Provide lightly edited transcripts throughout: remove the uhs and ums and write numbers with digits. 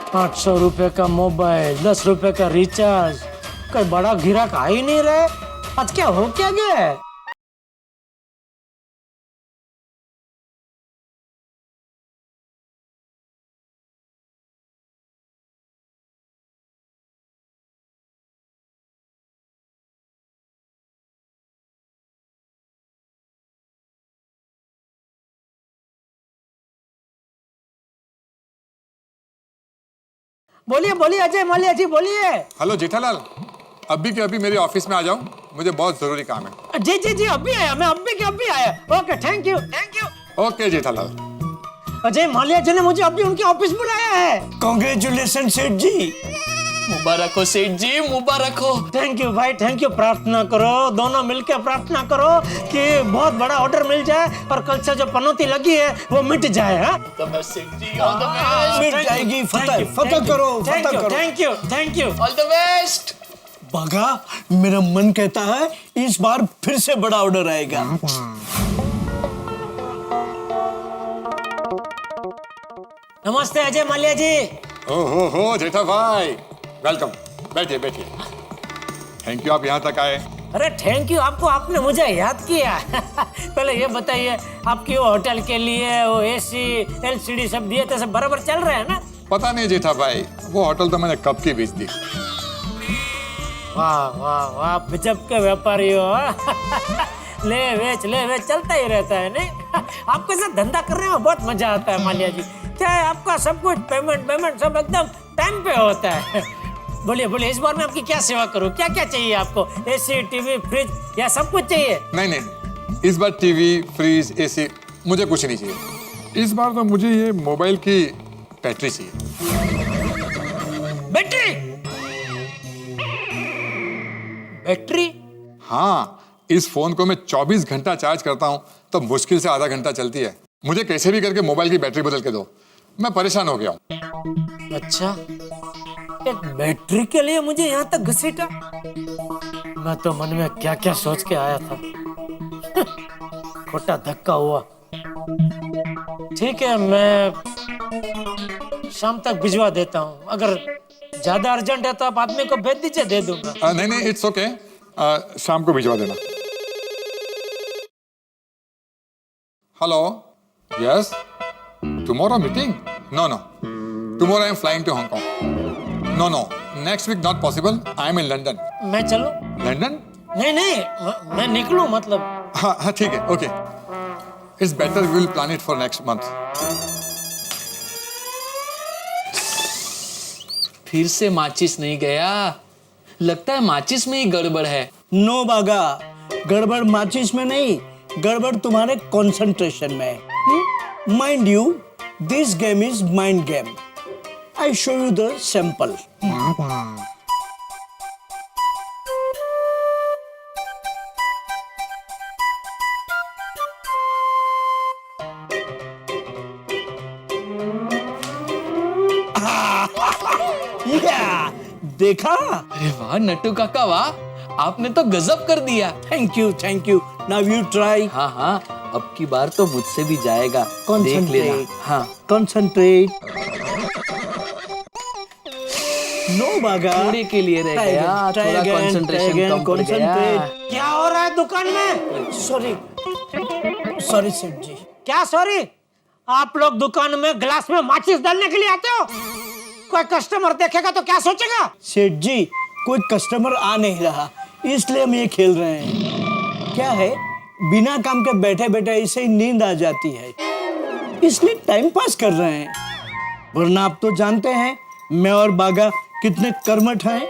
₹800 का मोबाइल, ₹10 का रिचार्ज, कोई बड़ा गिराक आ ही नहीं रहे। आज क्या हो क्या गया है? बोलिए बोलिए अजय मालिया जी, बोलिए। हेलो जेठालाल, अभी के अभी मेरे ऑफिस में आ जाओ, मुझे बहुत जरूरी काम है। जी जी जी, अभी आया, मैं अभी के अभी आया। Okay, thank you thank you. Okay Jethalal. Ajay Maliya ji ने मुझे अभी उनके ऑफिस बुलाया है। कांग्रेचुलेशन सेठ जी। मुबारक हो सेठ जी, मुबारक हो। थैंक यू भाई, थैंक यू। प्रार्थना करो, दोनों मिलकर प्रार्थना करो कि बहुत बड़ा ऑर्डर मिल जाए और कल से जो पनौती लगी है वो मिट जाए। हाँ, सेठ जी, ऑल द बेस्ट। मिल जाएगी। फतह करो, फतह करो। Thank you thank you. All the best. बागा, मेरा मन कहता है इस बार फिर से बड़ा ऑर्डर आएगा। नमस्ते अजय मालिया जी। हो जेठा भाई, वेलकम। बैठिए बैठिए। थैंक यू, आप यहाँ तक आए। अरे थैंक यू आपको, आपने मुझे याद किया। पहले ये बताइए, आपकी वो होटल के लिए वो एसी एलसीडी सब दिए थे, सब बराबर चल रहे हैं ना? पता नहीं जेठा भाई, वो होटल तो मैंने कब की बेच दी। वाह वाह वाह, गजब के व्यापारी हो। ले बेच चलता ही रहता है नहीं? आपके साथ धंधा करने में बहुत मजा आता है मालिया जी। क्या है, आपका सब कुछ पेमेंट सब एकदम टाइम पे होता है। बोलिए बोलिए, इस बार मैं आपकी क्या सेवा करूं? क्या क्या चाहिए आपको? एसी, टीवी, फ्रिज या सब कुछ चाहिए? नहीं, इस बार टीवी, फ्रिज, एसी मुझे कुछ नहीं चाहिए। इस बार तो मुझे ये मोबाइल की बैटरी चाहिए। बैटरी? हाँ, इस फोन को मैं 24 घंटा चार्ज करता हूँ तो मुश्किल से आधा घंटा चलती है। मुझे कैसे भी करके मोबाइल की बैटरी बदल के दो, मैं परेशान हो गया हूँ। अच्छा, एक बैटरी के लिए मुझे यहाँ तक घसीटा? मैं तो मन में क्या क्या सोच के आया था। खोटा धक्का हुआ। ठीक है, मैं शाम तक भिजवा देता हूँ। अगर ज्यादा अर्जेंट है तो आप आदमी को भेज दीजिए, दे दूंगा। नहीं, इट्स ओके। शाम को भिजवा देना। Hello, yes, tomorrow meeting? No, tomorrow I am flying to Hong Kong. No, next week not possible, I am in London. मैं चलूं? लंदन? नहीं, मैं निकलूं मतलब। हाँ ठीक है, okay. It's better we will plan it for next month. फिर से माचिस नहीं गया, लगता है माचिस में ही गड़बड़ है। नो बागा, गड़बड़ माचिस में नहीं, गड़बड़ तुम्हारे कंसंट्रेशन में है। Mind you, this game is mind game. I show you the sample. देखा? अरे वाह नट्टू काका, वाह, आपने तो गजब कर दिया। Thank you. Now you try. हाँ, अब की बार तो मुझसे भी जाएगा, देख लेना। हाँ, कंसंट्रेट। नो बागा, थोड़े के लिए रह गया, थोड़ा कंसंट्रेशन कम पड़ गया। क्या हो रहा है दुकान में? सॉरी सेठ जी। क्या सॉरी? आप लोग दुकान में ग्लास में माचिस डालने के लिए आते हो? कोई कस्टमर देखेगा तो क्या सोचेगा? सेठ जी, कोई कस्टमर आ नहीं रहा, इसलिए हम ये खेल रहे हैं। क्या है, बिना काम के बैठे बैठे ऐसे ही नींद आ जाती है, इसलिए टाइम पास कर रहे हैं। वरना आप तो जानते हैं मैं और बागा कितने कर्मठ हैं।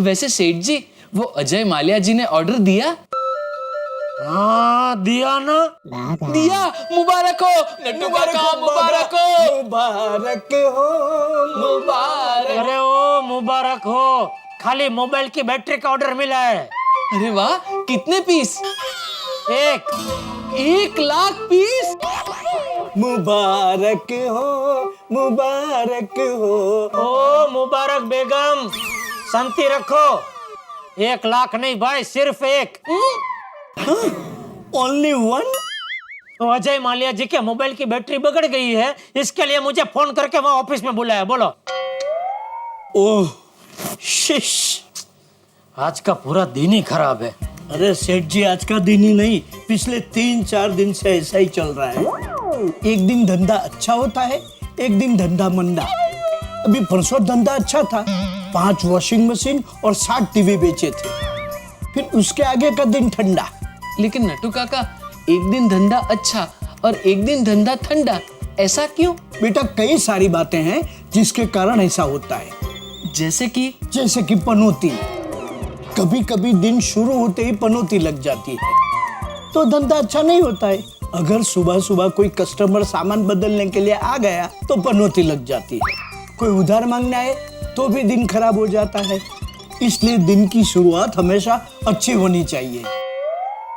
वैसे सेठ जी, वो अजय मालिया जी ने ऑर्डर दिया? हाँ, दिया ना? दिया। मुबारक हो नट्टू काका, मुबारक हो। मुबारक हो, मुबारक। अरे ओ मुबारक हो, खाली मोबाइल की बैटरी का ऑर्डर मिला है। अरे वाह, कितने पीस? 1 लाख पीस? मुबारक हो, मुबारक हो। ओ मुबारक बेगम, शांति रखो। 1 लाख नहीं भाई, सिर्फ एक। Only one? तो अजय मालिया जी के मोबाइल की बैटरी बिगड़ गई है, इसके लिए मुझे फोन करके वहाँ ऑफिस में बुलाया। बोलो। ओह शिश। आज का पूरा दिन ही खराब है। अरे सेठ जी, आज का दिन ही नहीं, पिछले 3-4 दिन से ऐसा ही चल रहा है। एक दिन धंधा अच्छा होता है, एक दिन धंधा मंदा। अभी परसों धंधा अच्छा था, 5 वॉशिंग मशीन और 60 टीवी बेचे थे। फिर उसके आगे का दिन ठंडा। लेकिन नटू काका, एक दिन धंधा अच्छा और एक दिन धंधा ठंडा, ऐसा क्यों? बेटा, कई सारी बातें हैं जिसके कारण ऐसा होता है। जैसे कि पनौती। कभी कभी दिन शुरू होते ही पनौती लग जाती है तो धंधा अच्छा नहीं होता है। अगर सुबह सुबह कोई कस्टमर सामान बदलने के लिए आ गया तो पनौती लग जाती है। कोई उधार मांगने आए तो भी दिन खराब हो जाता है। इसलिए दिन की शुरुआत हमेशा अच्छी होनी चाहिए।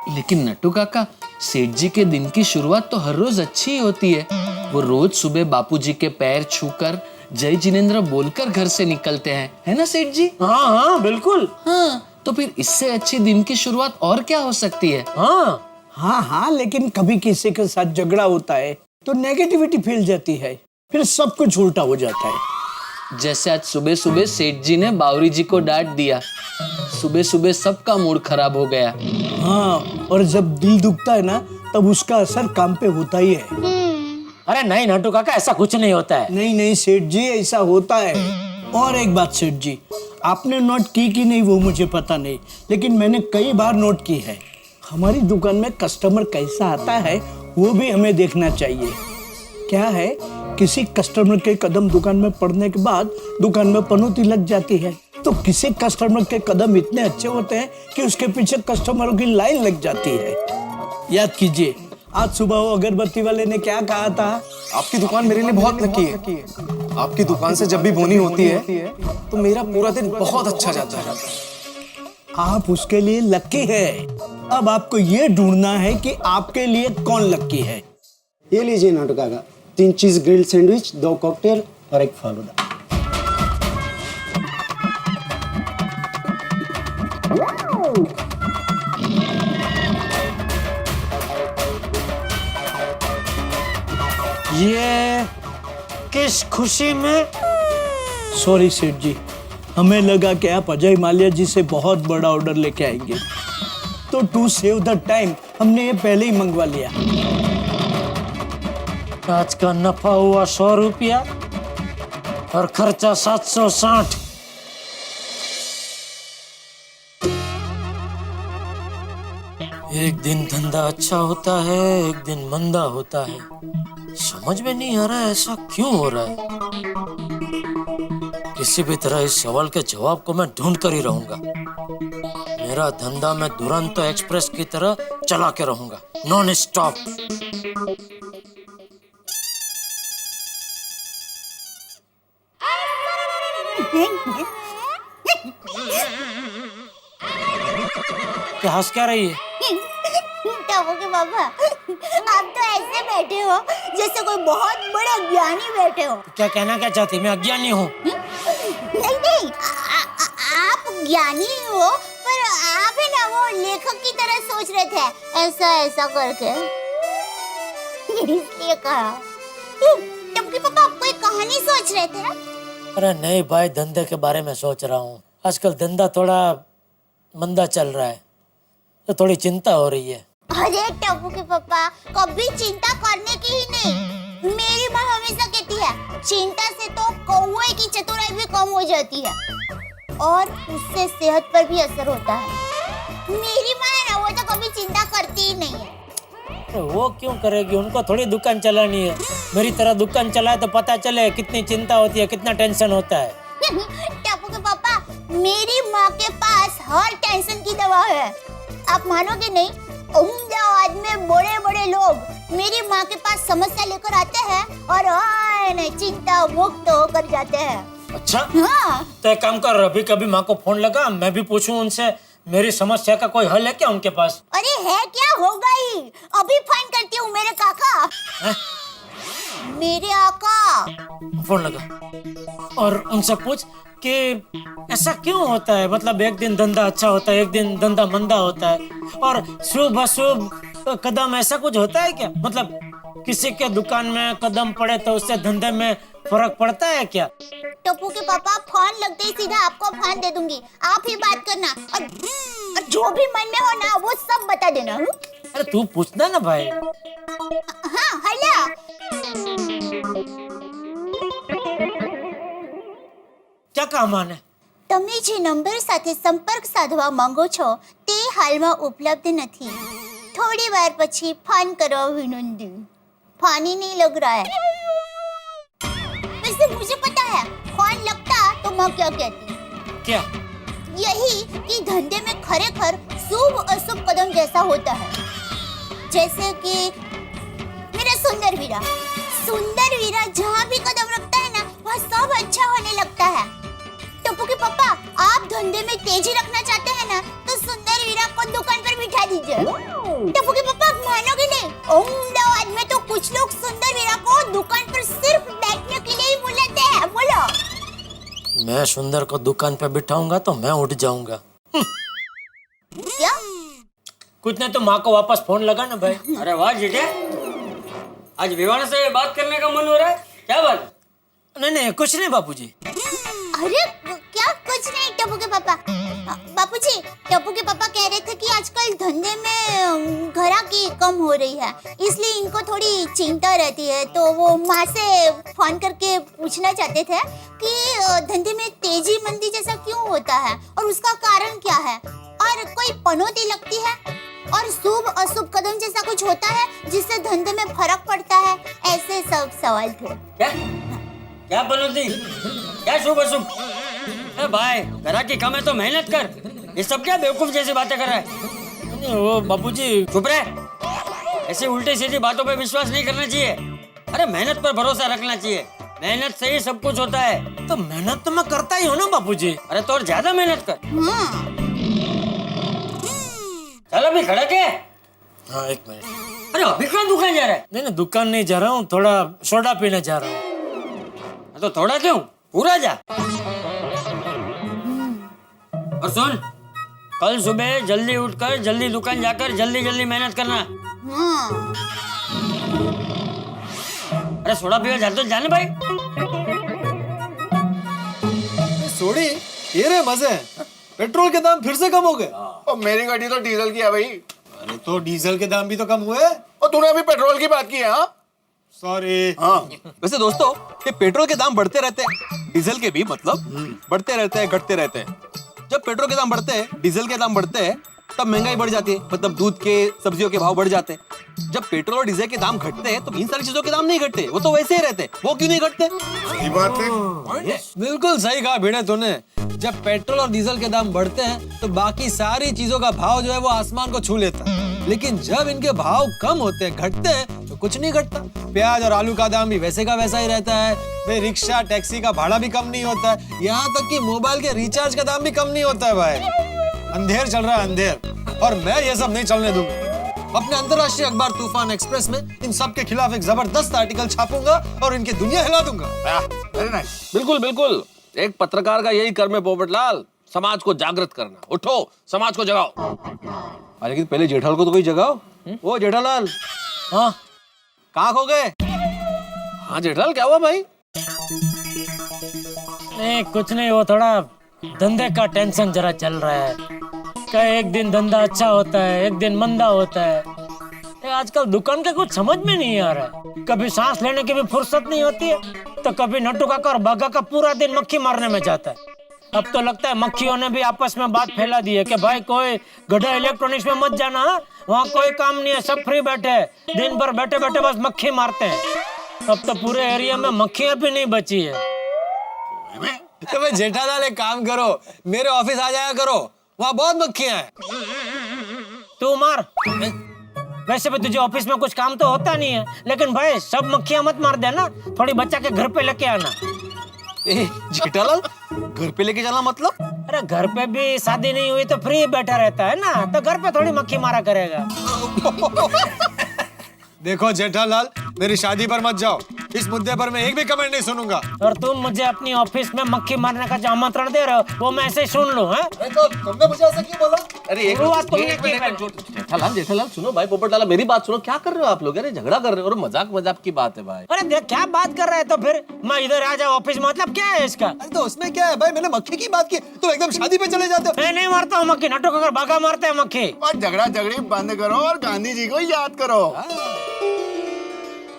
लेकिन नटू काका, सेठ जी के दिन की शुरुआत तो हर रोज अच्छी ही होती है। वो रोज सुबह बापूजी के पैर छूकर जय जिनेंद्र बोलकर घर से निकलते हैं, है ना सेठ जी? हाँ हाँ बिल्कुल। हाँ, तो फिर इससे अच्छी दिन की शुरुआत और क्या हो सकती है? हाँ, लेकिन कभी किसी के साथ झगड़ा होता है तो नेगेटिविटी फैल जाती है, फिर सब कुछ उल्टा हो जाता है। जैसे आज सुबह सुबह सेठ जी ने बावरी जी को डांट दिया, सुबह सुबह सबका मूड खराब हो गया। हाँ, और जब दिल दुखता है ना, तब उसका असर काम पे होता ही है। अरे नहीं नटू काका, ऐसा कुछ नहीं होता है। नहीं सेठ जी, ऐसा होता है। और एक बात सेठ जी, आपने नोट की कि नहीं वो मुझे पता नहीं, लेकिन मैंने कई बार नोट की है। हमारी दुकान में कस्टमर कैसा आता है वो भी हमें देखना चाहिए। क्या है, किसी कस्टमर के कदम दुकान में पड़ने के बाद दुकान में पनौती लग जाती है, तो किसी कस्टमर के कदम इतने अच्छे होते हैं कि उसके पीछे कस्टमरों की लाइन लग जाती है। याद कीजिए, आज सुबह वो अगरबत्ती वाले ने क्या कहा था? आपकी दुकान मेरे लिए बहुत लकी है। आपकी दुकान से जब भी बोनी होती है तो मेरा पूरा दिन बहुत अच्छा जाता है। आप उसके लिए लकी है। अब आपको ये ढूंढना है कि आपके लिए कौन लकी है। ये लीजिए नटू काका, 3 चीज ग्रिल्ड सैंडविच, 2 कॉकटेल और 1 फालूदा। ये किस खुशी में? सॉरी सेठ जी, हमें लगा कि आप अजय मालिया जी से बहुत बड़ा ऑर्डर लेके आएंगे, तो टू सेव द टाइम हमने ये पहले ही मंगवा लिया। आज का नफा हुआ 100 रुपया और खर्चा 760। एक दिन धंधा अच्छा होता है, एक दिन मंदा होता है। समझ में नहीं आ रहा है ऐसा क्यों हो रहा है। किसी भी तरह इस सवाल के जवाब को मैं ढूंढ कर ही रहूंगा। मेरा धंधा मैं दुरंतो एक्सप्रेस की तरह चला के रहूंगा, नॉन स्टॉप। क्या हंस क्या रही है? टॉपू के पापा, आप तो ऐसे बैठे हो जैसे कोई बहुत बड़े ज्ञानी बैठे हो। क्या कहना क्या चाहती? मैं अज्ञानी हूँ? नहीं, आप ज्ञानी हो, पर आप है ना वो लेखक की तरह सोच रहे थे, ऐसा ऐसा करके, इसलिए कहा। टॉपू के पापा, आप कोई कहानी सोच रहे थे? अरे नहीं भाई, धंधे के बारे में सोच रहा हूँ। आजकल धंधा थोड़ा मंदा चल रहा है तो थोड़ी चिंता हो रही है। अरे टॉपू के पापा, कभी चिंता करने की ही नहीं। मेरी माँ हमेशा कहती है, चिंता से तो कौवे की चतुराई भी कम हो जाती है और उससे सेहत पर भी असर होता है। मेरी माँ है ना, वो तो कभी चिंता करती ही नहीं है। तो वो क्यों करेगी? उनको थोड़ी दुकान चलानी है। मेरी तरह दुकान चलाए तो पता चले कितनी चिंता होती है, कितना टेंशन होता है। टॉपू के पापा, मेरी माँ के पास हर टेंशन की दवा है। आप मानोगे नहीं, अहमदाबाद में बड़े बड़े लोग मेरी माँ के पास समस्या लेकर आते हैं और चिंता मुक्त होकर जाते हैं। अच्छा, हाँ। तो एक काम कर, अभी कभी माँ को फोन लगा, मैं भी पूछूं उनसे मेरी समस्या का कोई हल है क्या उनके पास? अरे है क्या, होगा ही। अभी फोन करती हूँ मेरे काका। है? मेरे आका। फोन लगा और उनसे पूछ कि ऐसा क्यों होता है। मतलब एक दिन धंधा अच्छा होता है, एक दिन धंधा मंदा होता है, और शुभ अशुभ कदम ऐसा कुछ होता है क्या? मतलब किसी के दुकान में कदम पड़े तो उससे धंधे में फर्क पड़ता है क्या? टप्पू के पापा, फोन लगते ही सीधा आपको फोन दे दूंगी, आप ही बात करना और जो भी मन में हो ना वो सब बता देना। अरे तू पूछना ना भाई। हाँ हेलो, क्या काम है? તમે જે નંબર સાથે સંપર્ક સાધવા માંગો છો તે હાલમાં ઉપલબ્ધ નથી, થોડી વાર પછી ફોન કરવા વિનંતી। फोन ही नहीं लग रहा है। वैसे मुझे पता है फोन लगता तो मैं क्या कहती, क्या? यही कि धंधे में खरेखर शुभ अशुभ कदम जैसा होता है। जैसे कि मेरा सुंदर वीरा जहाँ भी कदम रखता है ना वहाँ सब अच्छा होने लगता है। टप्पू के पापा, आप धंधे में तेजी रखना चाहते हैं ना तो सुंदर वीरा को दुकान पर बिठा दीजिए। टप्पू के पापा मानोगे नहीं, अहमदाबाद में तो कुछ लोग सुंदर वीरा को दुकान पर सिर्फ बैठने के लिए ही बुलाते हैं। बोलो। मैं सुंदर को दुकान पे बिठाऊंगा तो मैं उठ जाऊंगा। क्या? कुछ नहीं तो माँ को वापस फोन लगा ना भाई। अरे वाह जीते, आज विवान से बात करने का मन हो रहा है, क्या बात? नहीं कुछ नहीं बापूजी। अरे क्या कुछ नहीं टप्पू के पापा। बापूजी, टप्पू के पापा कह रहे थे कि आजकल धंधे में ग्राहकी कम हो रही है, इसलिए इनको थोड़ी चिंता रहती है, तो वो माँ से फोन करके पूछना चाहते थे कि धंधे में तेजी मंदी जैसा क्यों होता है और उसका कारण क्या है, और कोई पनौती लगती है और शुभ अशुभ कदम जैसा कुछ होता है जिससे धंधे में फर्क पड़ता है, ऐसे सब सवाल थे। क्या बनोती, क्या शुभ अशुभ? भाई ग्राहकी कम है तो मेहनत कर, ये सब क्या बेवकूफ जैसी बातें कर रहा है? नहीं वो बापूजी। चुप रहे, ऐसी उल्टी सीधी बातों पे विश्वास नहीं करना चाहिए। अरे मेहनत पर भरोसा रखना चाहिए, मेहनत से ही सब कुछ होता है। तो मेहनत तो मैं करता ही हूँ ना बापूजी। अरे तो और ज्यादा मेहनत कर। चल अभी खड़ा के। हाँ एक मिनट। अरे अभी कहाँ दुकान जा रहा है? नहीं दुकान नहीं जा रहा हूँ, थोड़ा सोडा पीने जा रहा हूँ। तो थोड़ा क्यों, पूरा जा। और सुन, कल सुबह जल्दी उठकर जल्दी दुकान जाकर जल्दी जल्दी मेहनत करना। अरे सोडा पीवा जाते तो जाने भाई। सोडी, ये रे मजे, पेट्रोल के दाम फिर से कम हो गए। और मेरी गाड़ी तो डीजल की है भाई। अरे तो डीजल के दाम भी तो कम हुए। और तूने अभी पेट्रोल की बात की है? हाँ सॉरी। हाँ। वैसे दोस्तों, ये पेट्रोल के दाम बढ़ते रहते हैं, डीजल के भी मतलब बढ़ते रहते हैं, घटते रहते हैं। जब पेट्रोल के दाम बढ़ते हैं, डीजल के दाम बढ़ते हैं, तब महंगाई बढ़ जाती है, मतलब दूध के, सब्जियों के भाव बढ़ जाते हैं। जब पेट्रोल और डीजल के दाम घटते हैं तो इन सारी चीजों के दाम नहीं घटते, वो तो वैसे ही रहते हैं। वो क्यों नहीं घटते? सही बात है। बिल्कुल सही कहा भिड़े तूने। जब पेट्रोल और डीजल के दाम बढ़ते हैं तो बाकी सारी चीजों का भाव जो है वो आसमान को छू लेता है, लेकिन जब इनके भाव कम होते हैं, घटते हैं, तो कुछ नहीं घटता। प्याज और आलू का दाम भी वैसे का वैसा ही रहता है। भाई रिक्शा टैक्सी का भाड़ा भी कम नहीं होता है, यहाँ तक कि मोबाइल के रिचार्ज का दाम भी कम नहीं होता है। भाई अंधेर चल रहा है, अंधेर, और मैं ये सब नहीं चलने दूंगा। अपने अंतर्राष्ट्रीय अखबार तूफान एक्सप्रेस में इन सब के खिलाफ एक जबरदस्त आर्टिकल छापूंगा और इनकी दुनिया हिला दूंगा। Very nice. बिल्कुल बिल्कुल, एक पत्रकार का यही कर्म है पोपटलाल, समाज को जागृत करना। उठो, समाज को जगाओ। लेकिन पहले जेठालाल को तो कोई जगाओ। वो जेठालाल, हाँ कहाँ खो गए? हाँ जेठालाल, क्या हुआ भाई? नहीं कुछ नहीं, वो थोड़ा धंधे का टेंशन जरा चल रहा है। क्या एक दिन धंधा अच्छा होता है, एक दिन मंदा होता है। ये आजकल दुकान के कुछ समझ में नहीं आ रहा है। कभी सांस लेने की भी फुर्सत नहीं होती है, तो कभी नट्टू काका और बागा का पूरा दिन मक्खी मारने में जाता है। अब तो लगता है मक्खियों ने भी आपस में बात फैला दी है कि भाई कोई गड्ढा इलेक्ट्रॉनिक्स में मत जाना, वहाँ कोई काम नहीं है, सब फ्री बैठे हैं, दिन भर बैठे बैठे बस मक्खी मारते हैं। अब तो पूरे एरिया में मक्खियाँ भी नहीं बची है। तो भाई जेठालाल एक काम करो, मेरे ऑफिस आ जाया करो, वहाँ बहुत मक्खियाँ हैं। तू मार। वैसे भी तुझे ऑफिस में कुछ काम तो होता नहीं है, लेकिन भाई सब मक्खियाँ मत मार देना, थोड़ी बच्चा के घर पे लेके आना। जेठालाल, घर पे लेके जाना मतलब? अरे घर पे भी शादी नहीं हुई तो फ्री बैठा रहता है ना, तो घर पे थोड़ी मक्खी मारा करेगा। देखो जेठालाल, मेरी शादी पर मत जाओ, इस मुद्दे पर मैं एक भी कमेंट नहीं सुनूंगा। और तुम मुझे अपनी ऑफिस में मक्खी मारने का जो आमंत्रण दे रहे हो वो मैं ऐसे ही सुन लूं? हैं? तो तुमने मुझे ऐसा क्यों बोला? अरे एक शुरुआत तुमने मिनट, की एक है। मिनट, जेठालाल सुनो भाई, पोपटलाल मेरी बात सुनो, क्या कर रहे हो आप लोग? अरे झगड़ा कर रहे हो, और मजाक मजाक की बात है भाई। अरे देख क्या बात कर रहे हैं, तो फिर मैं इधर आ जाऊँ ऑफिस में, मतलब क्या है इसका? अरे तो उसमें क्या है भाई, मैंने मक्खी की बात की, तुम एकदम शादी पे चले जाते हो। मैं नहीं मारता हूँ मक्खी, नटू काका भागा मारते हैं मक्खी। और झगड़ा झगड़ी बंद करो और गांधी जी को याद करो।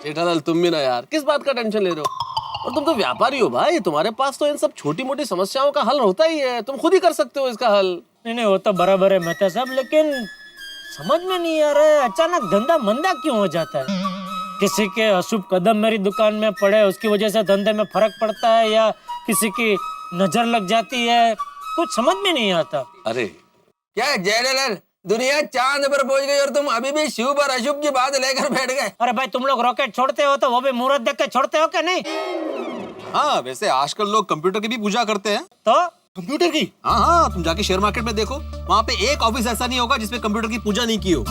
जेठालाल तुम भी ना यार, किस बात का टेंशन ले रहे हो? और तुम तो व्यापारी हो भाई, तुम्हारे पास तो इन सब छोटी मोटी समस्याओं का हल होता ही है, तुम खुद ही कर सकते हो इसका हल। नहीं वो तो बराबर है मेहता साहब, लेकिन समझ में नहीं आ रहा है अचानक धंधा मंदा क्यों हो जाता है? किसी के अशुभ कदम मेरी दुकान में पड़े, उसकी वजह से धंधे में फर्क पड़ता है, या किसी की नजर लग जाती है, कुछ समझ में नहीं आता। अरे क्या जेठालाल, दुनिया चांद पर पहुंच गई और तुम अभी भी शुभ और अशुभ की बात लेकर बैठ गए? अरे भाई तुम लोग रॉकेट छोड़ते हो तो वो भी मुहूर्त देख के छोड़ते हो क्या? नहीं हाँ, वैसे आजकल लोग कंप्यूटर की भी पूजा करते हैं। तो कंप्यूटर की? हाँ, तुम जाके शेयर मार्केट में देखो, वहाँ पे एक ऑफिस ऐसा नहीं होगा जिसमें कंप्यूटर की पूजा नहीं की हो।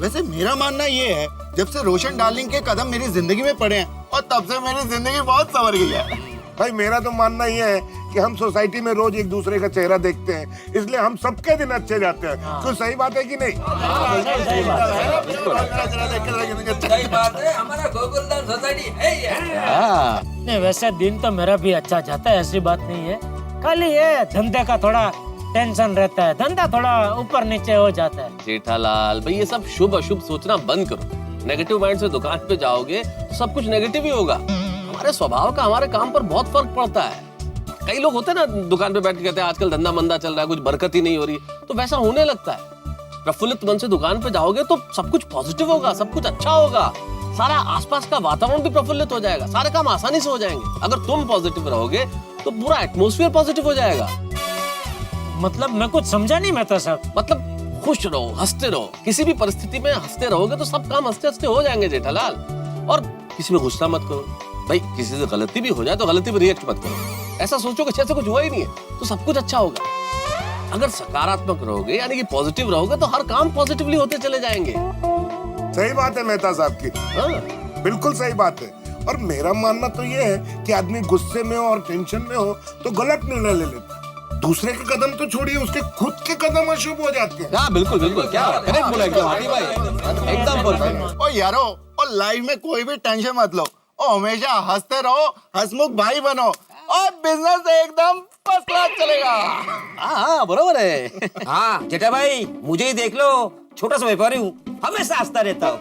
वैसे मेरा मानना ये है, जब से रोशन डार्लिंग के कदम मेरी जिंदगी में पड़े हैं और तब से मेरी जिंदगी बहुत संवर गई है। भाई मेरा तो मानना ये है कि हम सोसाइटी में रोज एक दूसरे का चेहरा देखते हैं, इसलिए हम सबके दिन अच्छे जाते हैं। तो सही बात है कि नहीं? सही बात है, हमारा गोकुलधाम सोसाइटी है ये। नहीं वैसे दिन तो मेरा भी अच्छा जाता है, ऐसी बात नहीं है, खाली ये धंधे का थोड़ा टेंशन रहता है, धंधा थोड़ा ऊपर नीचे हो जाता है। जेठालाल भाई, ये सब शुभ अशुभ सोचना बंद करो। नेगेटिव माइंड से दुकान पे जाओगे तो सब कुछ नेगेटिव ही होगा। हमारे स्वभाव का हमारे काम पर बहुत फर्क पड़ता है। कई लोग होते हैं ना दुकान पे बैठ के कहते हैं आजकल धंधा मंदा चल रहा है, कुछ बरकत ही नहीं हो रही, तो वैसा होने लगता है। प्रफुल्लित मन से दुकान पे जाओगे तो सब कुछ पॉजिटिव होगा, सब कुछ अच्छा होगा, सारा आसपास का वातावरण भी प्रफुल्लित हो जाएगा, सारे काम आसानी से हो जाएंगे। अगर तुम पॉजिटिव रहोगे तो पूरा एटमॉस्फेयर पॉजिटिव हो जाएगा। मतलब मैं कुछ समझा नहीं मेहता साहब। मतलब खुश रहो, हंसते रहो, किसी भी परिस्थिति में हंसते रहोगे तो सब काम हंसते हंसते हो जाएंगे जेठालाल। और किसी में गुस्सा मत करो भाई, किसी से गलती भी हो जाए तो गलती पे रिएक्ट मत करो, ऐसा सोचो कि जैसे कुछ हुआ ही नहीं है, तो सब कुछ अच्छा होगा। अगर सकारात्मक रहोगे यानी कि पॉजिटिव रहोगे तो हर काम पॉजिटिवली होते चले जाएंगे। सही बात है मेहता साहब की, बिल्कुल सही बात है। और मेरा मानना तो ये है कि आदमी गुस्से में हो और टेंशन में हो तो गलत निर्णय ले लेता, दूसरे के कदम तो छोड़िए, उसके खुद के कदम अशुभ हो जाते हैं। हाँ बिल्कुल बिल्कुल, क्या करेक्ट बोला एकदम हाथी भाई, एकदम परफेक्ट। ओ यारो, और लाइफ में कोई भी टेंशन मत लो, और हमेशा हंसते रहो, हंसमुख भाई बनो, और बिजनेस एकदम फर्स्ट क्लास चलेगा। हाँ बरोबर है। हाँ जेठा भाई, मुझे ही देख लो, छोटा सा व्यापारी हूँ, हमेशा हंसता रहता हूँ।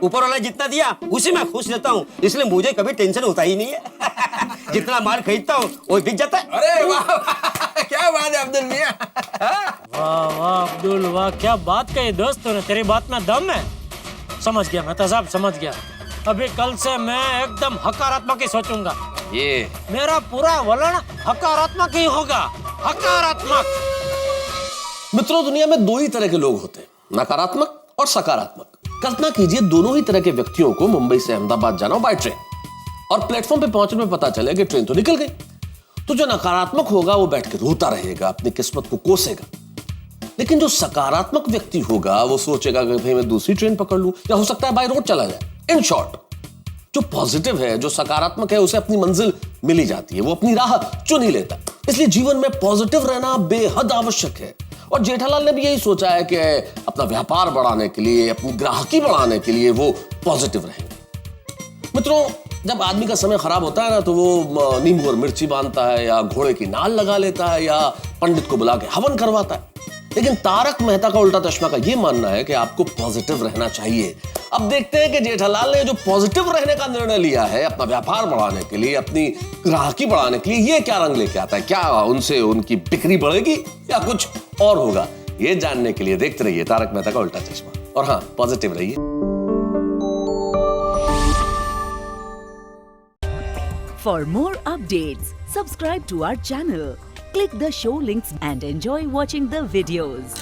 ऊपर वाला जितना दिया उसी में खुश रहता हूँ, इसलिए मुझे कभी टेंशन होता ही नहीं है। जितना माल खरीदता हूँ वो बिक जाता है। अरे वाह, क्या बात है अब्दुल मियां। वाह वाह अब्दुल वाह, क्या बात कही दोस्त तूने, तेरी बात में दम है। समझ गया मेहता साहब, समझ गया। अभी कल से मैं एकदम हकारात्मक ही सोचूंगा, ये मेरा पूरा वलन हकारात्मक ही होगा, हकारात्मक। मित्रों, दुनिया में दो ही तरह के लोग होते हैं, नकारात्मक और सकारात्मक। कल्पना कीजिए दोनों ही तरह के व्यक्तियों को मुंबई से अहमदाबाद जाना हो बाय ट्रेन, और प्लेटफॉर्म पे पहुंचने में पता चले कि ट्रेन तो निकल गई। तो जो नकारात्मक होगा वो बैठ के रोता रहेगा, अपनी किस्मत को कोसेगा। लेकिन जो सकारात्मक व्यक्ति होगा वो सोचेगा कि भाई मैं दूसरी ट्रेन पकड़ लूं, या हो सकता है बाय रोड चला जाए। इन शॉर्ट, जो पॉजिटिव है, जो सकारात्मक है, उसे अपनी मंजिल मिली जाती है, वो अपनी राह चुन ही लेता है। इसलिए जीवन में पॉजिटिव रहना बेहद आवश्यक है। और जेठालाल ने भी यही सोचा है कि अपना व्यापार बढ़ाने के लिए, अपनी ग्राहकी बढ़ाने के लिए वो पॉजिटिव रहेंगे। मित्रों, जब आदमी का समय खराब होता है ना, तो वो नींबू और मिर्ची बांधता है, या घोड़े की नाल लगा लेता है, या पंडित को बुला के हवन करवाता है। लेकिन तारक मेहता का उल्टा चश्मा का ये मानना है कि आपको पॉजिटिव रहना चाहिए। अब देखते हैं कि जेठालाल ने जो पॉजिटिव रहने का निर्णय लिया है अपना व्यापार बढ़ाने के लिए, अपनी ग्राहकी बढ़ाने के लिए, ये क्या रंग लेके आता है। क्या उनसे उनकी बिक्री बढ़ेगी या कुछ और होगा? ये जानने के लिए देखते रहिए तारक मेहता का उल्टा चश्मा। और हाँ, पॉजिटिव रहिए। For more updates, subscribe to our channel, click the show links and enjoy watching the videos.